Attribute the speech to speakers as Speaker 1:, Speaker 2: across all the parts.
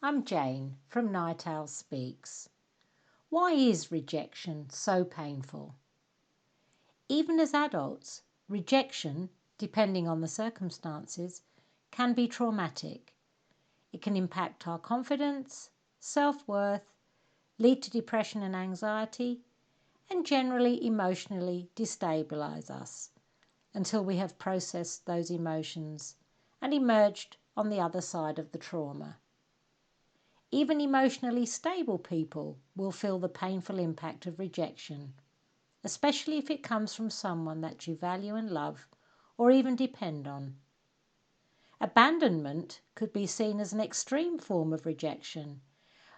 Speaker 1: I'm Jane from Night Owl Speaks. Why is rejection so painful? Even as adults, rejection, depending on the circumstances, can be traumatic. It can impact our confidence, self-worth, lead to depression and anxiety, and generally emotionally destabilise us until we have processed those emotions and emerged on the other side of the trauma. Even emotionally stable people will feel the painful impact of rejection, especially if it comes from someone that you value and love or even depend on. Abandonment could be seen as an extreme form of rejection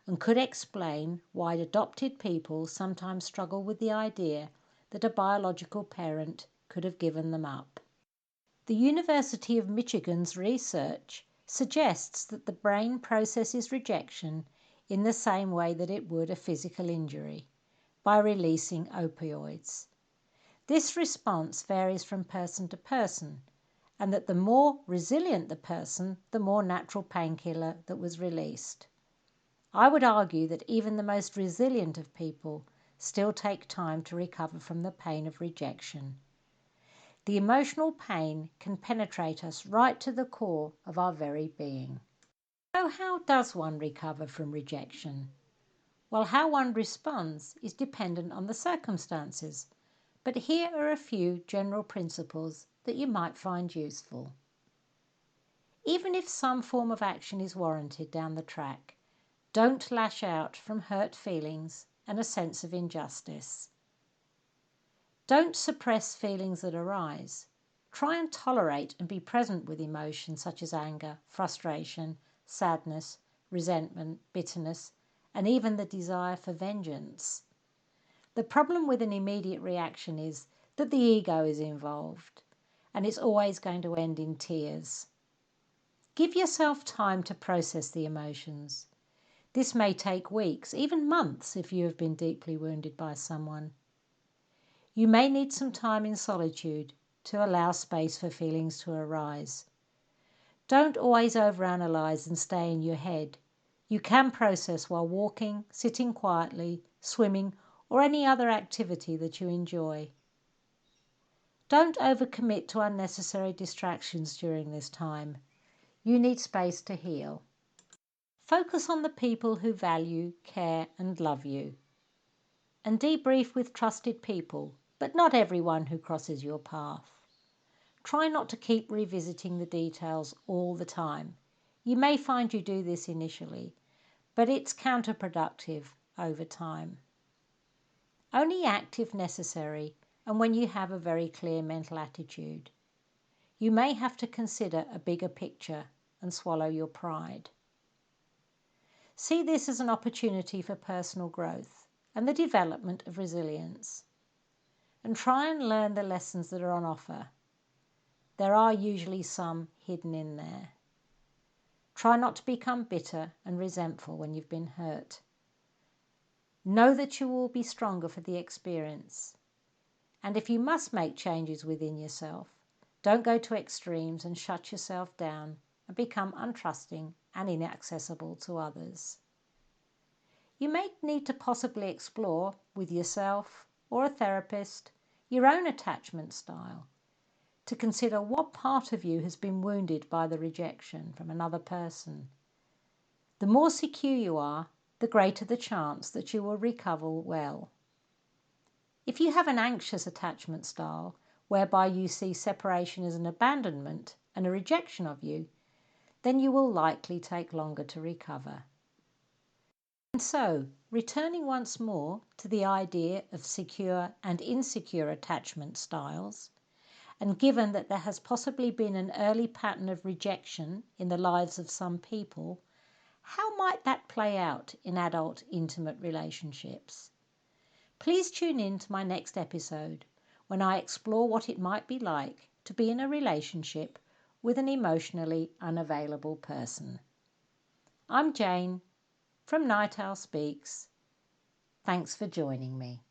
Speaker 1: and could explain why adopted people sometimes struggle with the idea that a biological parent could have given them up. The University of Michigan's research suggests that the brain processes rejection in the same way that it would a physical injury, by releasing opioids. This response varies from person to person, and that the more resilient the person, the more natural painkiller that was released. I would argue that even the most resilient of people still take time to recover from the pain of rejection. The emotional pain can penetrate us right to the core of our very being. So how does one recover from rejection? Well, how one responds is dependent on the circumstances, but here are a few general principles that you might find useful. Even if some form of action is warranted down the track, don't lash out from hurt feelings and a sense of injustice. Don't suppress feelings that arise. Try and tolerate and be present with emotions such as anger, frustration, sadness, resentment, bitterness, and even the desire for vengeance. The problem with an immediate reaction is that the ego is involved, and it's always going to end in tears. Give yourself time to process the emotions. This may take weeks, even months, if you have been deeply wounded by someone. You may need some time in solitude to allow space for feelings to arise. Don't always overanalyze and stay in your head. You can process while walking, sitting quietly, swimming, or any other activity that you enjoy. Don't overcommit to unnecessary distractions during this time. You need space to heal. Focus on the people who value, care, and love you. And debrief with trusted people, but not everyone who crosses your path. Try not to keep revisiting the details all the time. You may find you do this initially, but it's counterproductive over time. Only act if necessary and when you have a very clear mental attitude. You may have to consider a bigger picture and swallow your pride. See this as an opportunity for personal growth and the development of resilience. And try and learn the lessons that are on offer. There are usually some hidden in there. Try not to become bitter and resentful when you've been hurt. Know that you will be stronger for the experience. And if you must make changes within yourself, don't go to extremes and shut yourself down and become untrusting and inaccessible to others. You may need to possibly explore with yourself or a therapist your own attachment style to consider what part of you has been wounded by the rejection from another person. The more secure you are, the greater the chance that you will recover well. If you have an anxious attachment style, whereby you see separation as an abandonment and a rejection of you, then you will likely take longer to recover. And so, returning once more to the idea of secure and insecure attachment styles, and given that there has possibly been an early pattern of rejection in the lives of some people, how might that play out in adult intimate relationships? Please tune in to my next episode when I explore what it might be like to be in a relationship with an emotionally unavailable person. I'm Jane from Night Owl Speaks. Thanks for joining me.